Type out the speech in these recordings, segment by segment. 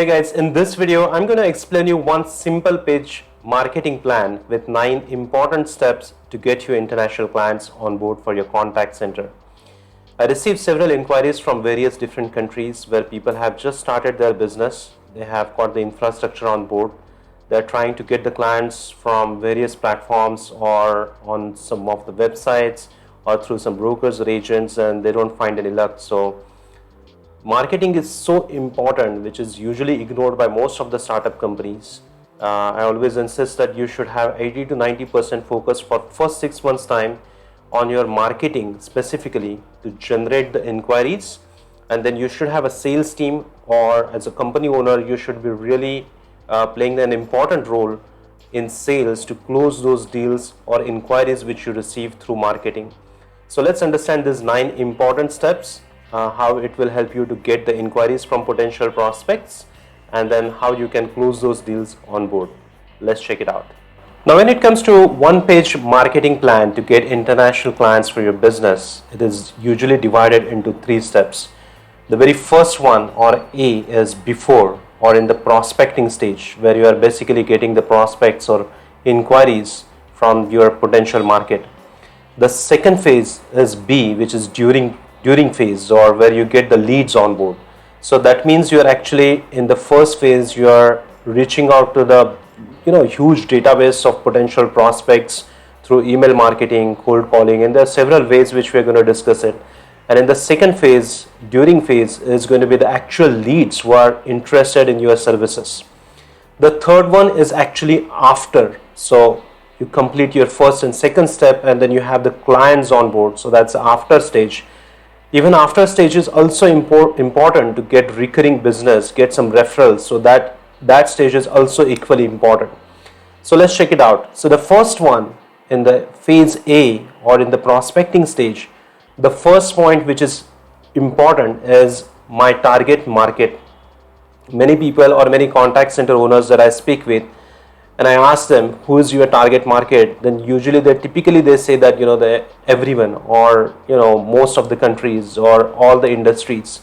Hey guys, in this video, I'm going to explain you one simple page marketing plan with 9 important steps to get your international clients on board for your contact center. I received several inquiries from various different countries where people have just started their business. They have got the infrastructure on board. They're trying to get the clients from various platforms or on some of the websites or through some brokers or agents, and they don't find any luck. So marketing is so important, which is usually ignored by most of the startup companies. I always insist that you should have 80 to 90% focus for first 6 months time on your marketing specifically to generate the inquiries, and then you should have a sales team, or as a company owner you should be really playing an important role in sales to close those deals or inquiries which you receive through marketing. So let's understand these 9 important steps, how it will help you to get the inquiries from potential prospects, and then how you can close those deals on board. Let's check it out. Now, when it comes to one-page marketing plan to get international clients for your business, it is usually divided into 3 steps. The very first one, or A, is before or in the prospecting stage, where you are basically getting the prospects or inquiries from your potential market. The second phase is B, which is during phase, or where you get the leads on board. So that means you are actually in the first phase, you are reaching out to the huge database of potential prospects through email marketing, cold calling, and there are several ways which we are going to discuss it. And in the second phase, during phase, is going to be the actual leads who are interested in your services. The third one is actually after. So you complete your first and second step, and then you have the clients on board. So that's the after stage. Even after stage is also important to get recurring business, get some referrals, so that stage is also equally important. So let's check it out. So the first one in the phase A, or in the prospecting stage, the first point which is important is my target market. Many people or many contact center owners that I speak with, and I ask them, who is your target market? Then usually they say that the everyone, or most of the countries, or all the industries.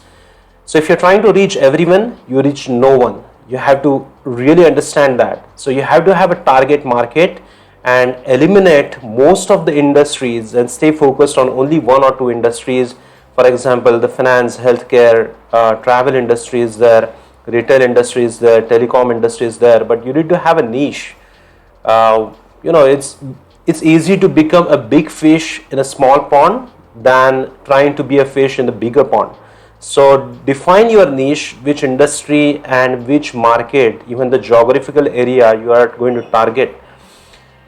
So if you're trying to reach everyone, you reach no one. You have to really understand that. So you have to have a target market and eliminate most of the industries and stay focused on only 1 or 2 industries. For example, the finance, healthcare, travel industry is there, retail industry is there, telecom industry is there, but you need to have a niche. It's easy to become a big fish in a small pond than trying to be a fish in the bigger pond. So define your niche, which industry and which market, even the geographical area you are going to target.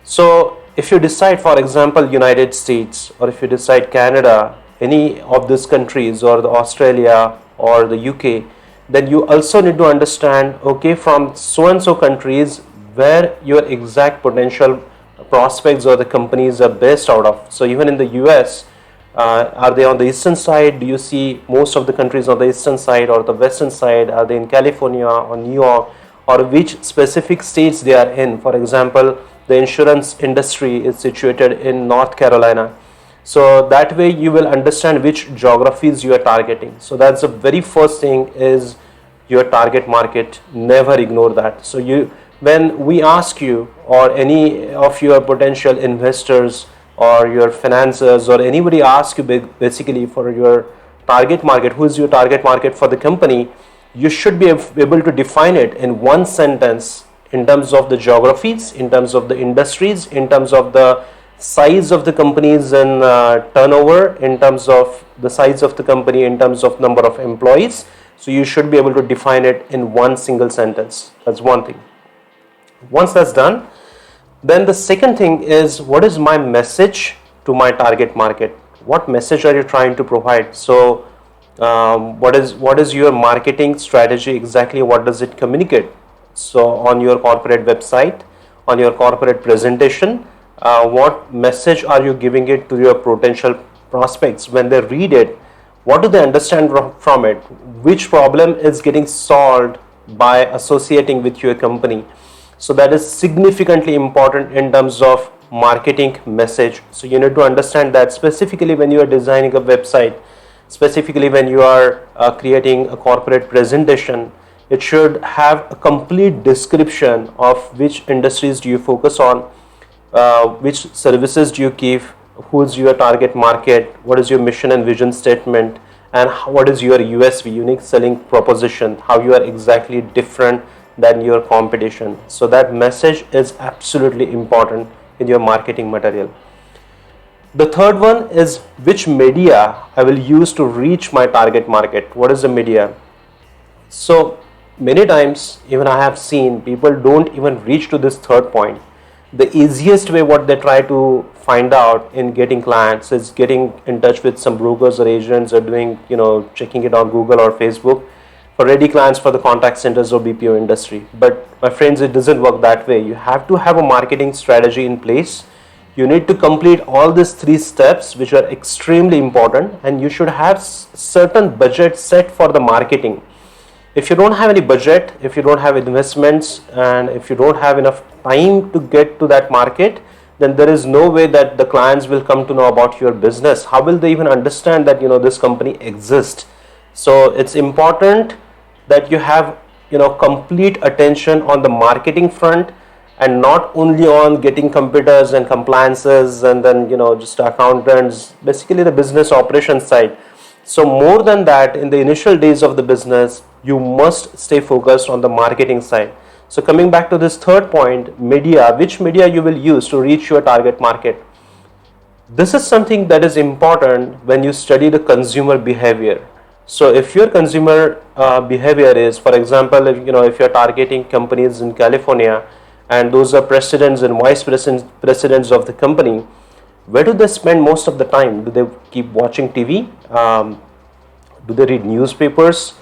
So if you decide, for example, United States, or if you decide Canada, any of these countries, or the Australia or the UK, then you also need to understand, okay, from so and so countries, where your exact potential prospects or the companies are based out of. So even in the US, are they on the eastern side? Do you see most of the countries on the eastern side or the western side? Are they in California or New York, or which specific states they are in? For example, the insurance industry is situated in North Carolina. So that way you will understand which geographies you are targeting. So that's the very first thing, is your target market. Never ignore that. So when we ask you, or any of your potential investors or your financiers or anybody asks you basically for your target market, who is your target market for the company, you should be able to define it in one sentence, in terms of the geographies, in terms of the industries, in terms of the size of the companies and turnover, in terms of the size of the company, in terms of number of employees. So you should be able to define it in one single sentence. That's one thing. Once that's done, then the second thing is, what is my message to my target market? What message are you trying to provide? So what is your marketing strategy exactly? What does it communicate? So on your corporate website, on your corporate presentation, what message are you giving it to your potential prospects? When they read it, what do they understand from it? Which problem is getting solved by associating with your company? So that is significantly important in terms of marketing message. So you need to understand that, specifically when you are designing a website, specifically when you are creating a corporate presentation, It should have a complete description of which industries do you focus on, which services do you give, who's your target market, what is your mission and vision statement, and what is your USP, unique selling proposition, how you are exactly different than your competition. So that message is absolutely important in your marketing material. The third one is which media I will use to reach my target market. What is the media? So many times even I have seen people don't even reach to this third point. The easiest way what they try to find out in getting clients is getting in touch with some brokers or agents, or doing, checking it on Google or Facebook for ready clients for the contact centers or BPO industry. But my friends, it doesn't work that way. You have to have a marketing strategy in place. You need to complete all these 3 steps, which are extremely important, and you should have certain budget set for the marketing. If you don't have any budget, if you don't have investments, and if you don't have enough time to get to that market, then there is no way that the clients will come to know about your business. How will they even understand that this company exists? So it's important that you have complete attention on the marketing front, and not only on getting computers and compliances and then just accountants, basically the business operations side. So more than that, in the initial days of the business, you must stay focused on the marketing side. So coming back to this third point, media, which media you will use to reach your target market. This is something that is important when you study the consumer behavior. So if your consumer behavior is, for example, if you're targeting companies in California, and those are presidents and vice presidents of the company, where do they spend most of the time? Do they keep watching TV? Do they read newspapers?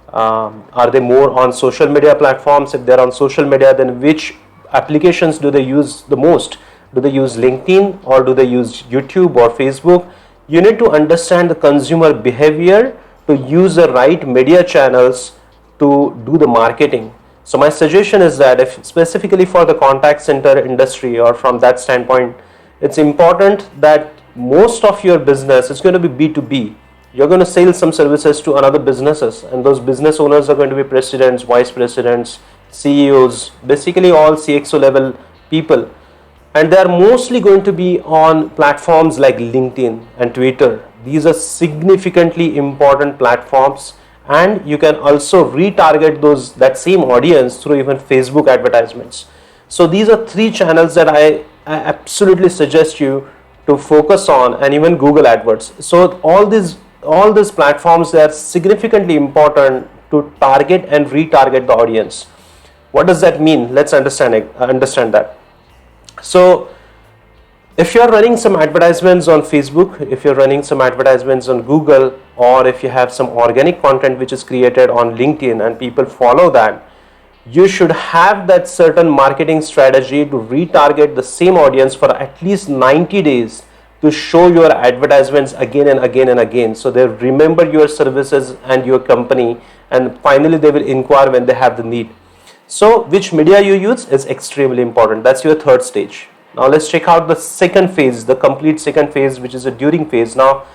Are they more on social media platforms? If they're on social media, then which applications do they use the most? Do they use LinkedIn, or do they use YouTube or Facebook? You need to understand the consumer behavior to use the right media channels to do the marketing. So my suggestion is that if specifically for the contact center industry, or from that standpoint, it's important that most of your business is going to be B2B. You're going to sell some services to another businesses, and those business owners are going to be presidents, vice presidents, CEOs, basically all CXO level people. And they are mostly going to be on platforms like LinkedIn and Twitter. These are significantly important platforms, and you can also retarget that same audience through even Facebook advertisements. So these are 3 channels that I absolutely suggest you to focus on, and even Google AdWords. So all these platforms, they are significantly important to target and retarget the audience. What does that mean? Let's understand that. So if you're running some advertisements on Facebook, if you're running some advertisements on Google, or if you have some organic content which is created on LinkedIn and people follow that, you should have that certain marketing strategy to retarget the same audience for at least 90 days to show your advertisements again and again and again. So they remember your services and your company, and finally they will inquire when they have the need. So which media you use is extremely important. That's your third stage. Now let's check out the second phase, the complete second phase, which is a during phase. Now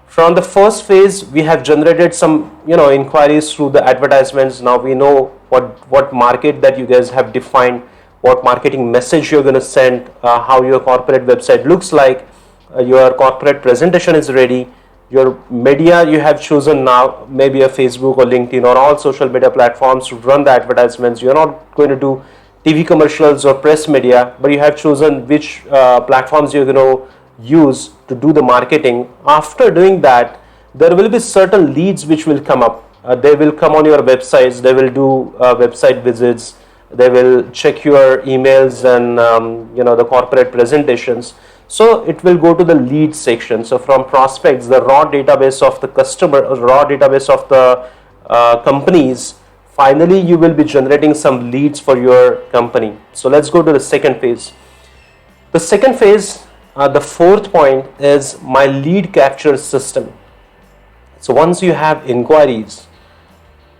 from the first phase, we have generated some inquiries through the advertisements. Now we know what market that you guys have defined, what marketing message you're going to send, how your corporate website looks like, your corporate presentation is ready, your media you have chosen now, maybe a Facebook or LinkedIn or all social media platforms to run the advertisements. You're not going to do TV commercials or press media, but you have chosen which platforms you're going to use to do the marketing. After doing that, there will be certain leads which will come up. They will come on your websites, they will do website visits, they will check your emails and the corporate presentations. So it will go to the lead section. So from prospects, the raw database of the customer, raw database of the companies, finally you will be generating some leads for your company. So let's go to the second phase. The second phase, the fourth point, is my lead capture system. So once you have inquiries,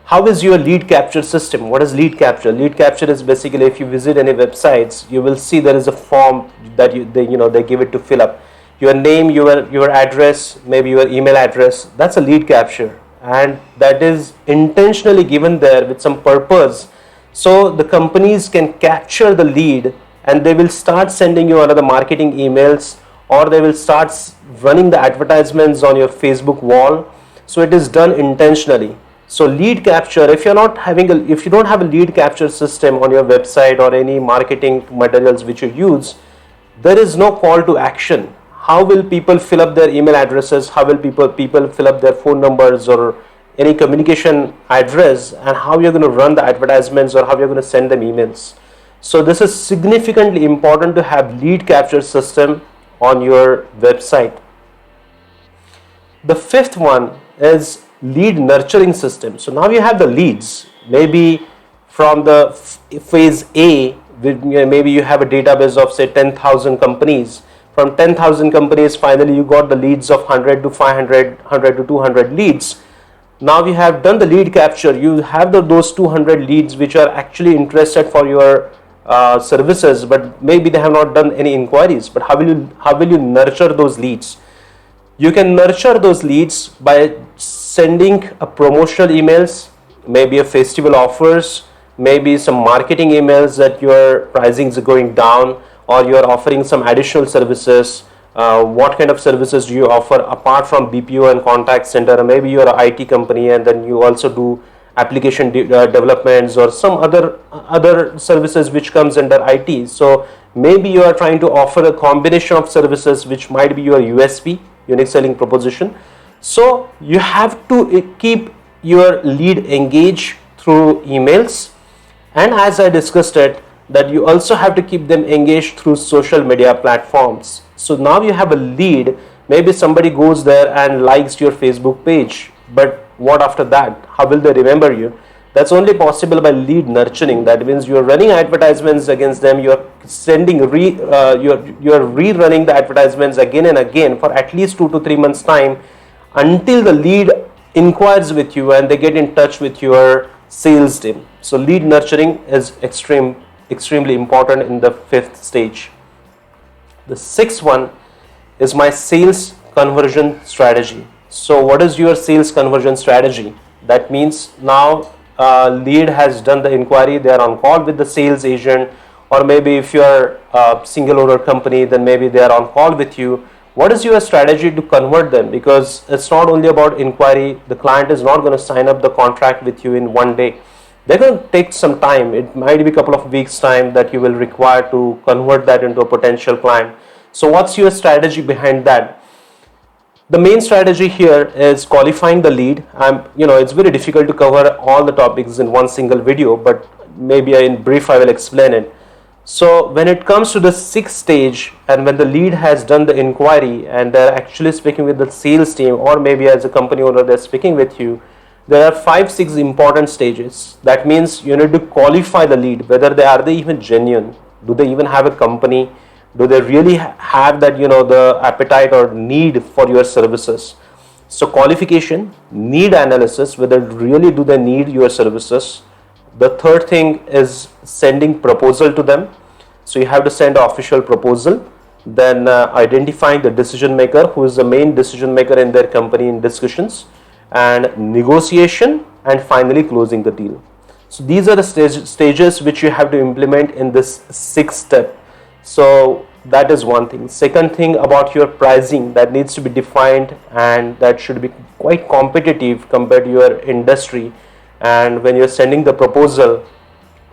how is your lead capture system? What is lead capture? Lead capture is basically, if you visit any websites, you will see there is a form that they give it to fill up. Your name, your address, maybe your email address. That's a lead capture. and that is intentionally given there with some purpose, so the companies can capture the lead and they will start sending you another marketing emails, or they will start running the advertisements on your Facebook wall. So it is done intentionally. So lead capture, if you don't have a lead capture system on your website or any marketing materials which you use, there is no call to action. How will people fill up their email addresses? How will people fill up their phone numbers or any communication address, and how you're going to run the advertisements or how you're going to send them emails? So this is significantly important to have lead capture system on your website. The fifth one is lead nurturing system. So now you have the leads, maybe from the phase A, maybe you have a database of say 10,000 companies. From 10,000 companies, finally you got the leads of 100 to 500, 100 to 200 leads. Now you have done the lead capture, you have those 200 leads which are actually interested for your services, but maybe they have not done any inquiries. But how will you nurture those leads? You can nurture those leads by sending a promotional emails, maybe a festival offers, maybe some marketing emails that your pricing is going down, or you are offering some additional services. What kind of services do you offer apart from BPO and contact center? Maybe you are an IT company and then you also do application developments or some other services which comes under IT. So maybe you are trying to offer a combination of services which might be your USP, unique selling proposition. So you have to keep your lead engaged through emails, and as I discussed it, that you also have to keep them engaged through social media platforms. So now you have a lead, maybe somebody goes there and likes your Facebook page, but what after that? How will they remember you? That's only possible by lead nurturing. That means you are running advertisements against them, you are sending you are rerunning the advertisements again and again for at least 2 to 3 months time, until the lead inquires with you and they get in touch with your sales team. So lead nurturing is extremely important in the fifth stage. The sixth one is my sales conversion strategy. So what is your sales conversion strategy? That means now lead has done the inquiry, they are on call with the sales agent, or maybe if you are a single owner company, then maybe they are on call with you. What is your strategy to convert them? Because it's not only about inquiry. The client is not going to sign up the contract with you in one day. They're going to take some time. It might be a couple of weeks time that you will require to convert that into a potential client. So what's your strategy behind that? The main strategy here is qualifying the lead. It's very difficult to cover all the topics in one single video, but maybe in brief I will explain it. So when it comes to the sixth stage, and when the lead has done the inquiry and they're actually speaking with the sales team, or maybe as a company owner they're speaking with you, there are 5-6 important stages. That means you need to qualify the lead, whether are they even genuine, do they even have a company, do they really have that the appetite or need for your services. So qualification, need analysis, whether really do they need your services. The third thing is sending proposal to them. So you have to send an official proposal. Then identifying the decision maker, who is the main decision maker in their company in discussions, and negotiation, and finally closing the deal. So these are the stages which you have to implement in this sixth step. So that is one thing. Second thing, about your pricing, that needs to be defined, and that should be quite competitive compared to your industry. And when you're sending the proposal,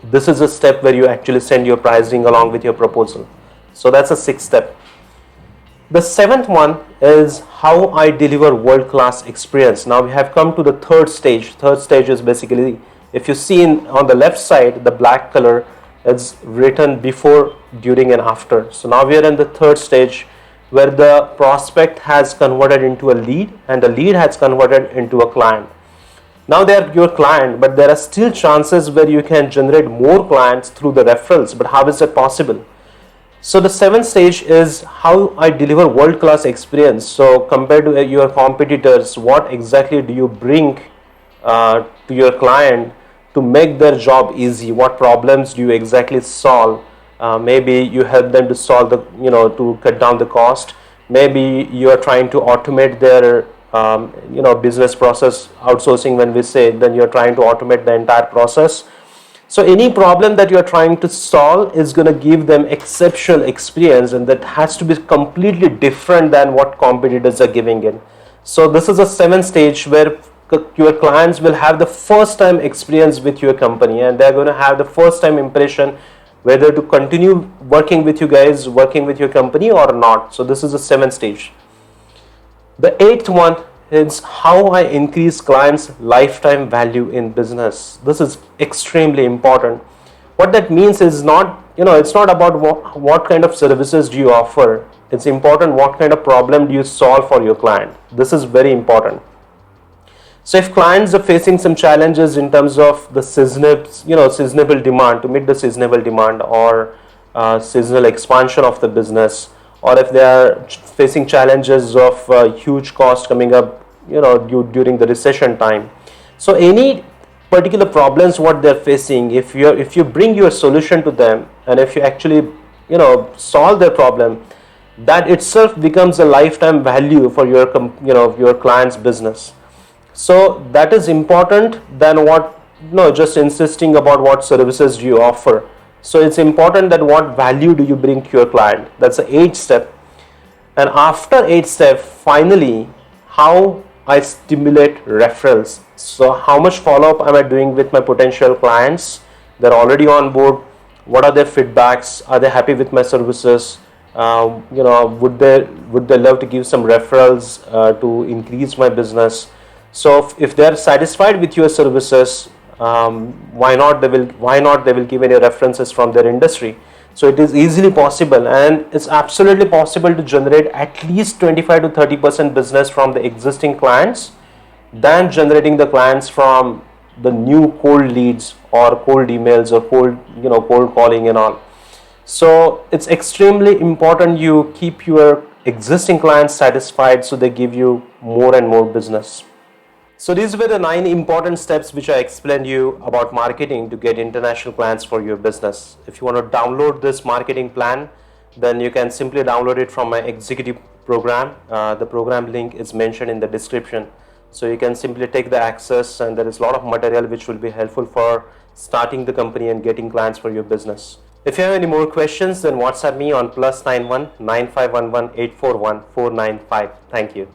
this is a step where you actually send your pricing along with your proposal. So that's a sixth step. The seventh one is how I deliver world-class experience. Now we have come to the third stage. Third stage is basically, if you see on the left side, the black color, it's written before, during, and after. So now we are in the third stage, where the prospect has converted into a lead and the lead has converted into a client. Now they are your client, but there are still chances where you can generate more clients through the referrals. But how is that possible? So the seventh stage is how I deliver world-class experience. So compared to your competitors, what exactly do you bring to your client to make their job easy? What problems do you exactly solve? Maybe you help them to solve to cut down the cost. Maybe you are trying to automate their business process outsourcing. When we say, then you're trying to automate the entire process. So any problem that you're trying to solve is going to give them exceptional experience, and that has to be completely different than what competitors are giving in. So this is a 7th stage where your clients will have the first time experience with your company, and they're going to have the first time impression whether to continue working with you guys, working with your company or not. So this is the 7th stage. The 8th one is how I increase clients' lifetime value in business. This is extremely important. What that means is not, it's not about what kind of services do you offer. It's important what kind of problem do you solve for your client. This is very important. So if clients are facing some challenges in terms of the seasonable demand, to meet the seasonable demand, or seasonal expansion of the business, or if they are facing challenges of huge cost coming up, during the recession time. So any particular problems what they're facing, if you bring your solution to them, and if you actually solve their problem, that itself becomes a lifetime value for your client's business. So that is important than what, just insisting about what services do you offer. So it's important that what value do you bring to your client. That's the 8th step. And after 8th step, finally, how I stimulate referrals. So how much follow-up am I doing with my potential clients? They're already on board. What are their feedbacks? Are they happy with my services? Would they love to give some referrals to increase my business? So if they are satisfied with your services, why not they will give any references from their industry. So it is easily possible, and it's absolutely possible to generate at least 25 to 30% business from the existing clients than generating the clients from the new cold leads or cold emails or cold calling and all. So it's extremely important you keep your existing clients satisfied so they give you more and more business. So these were the 9 important steps which I explained you about marketing to get international clients for your business. If you want to download this marketing plan, then you can simply download it from my executive program. The program link is mentioned in the description. So you can simply take the access, and there is a lot of material which will be helpful for starting the company and getting clients for your business. If you have any more questions, then WhatsApp me on +91 9511 841 495. Thank you.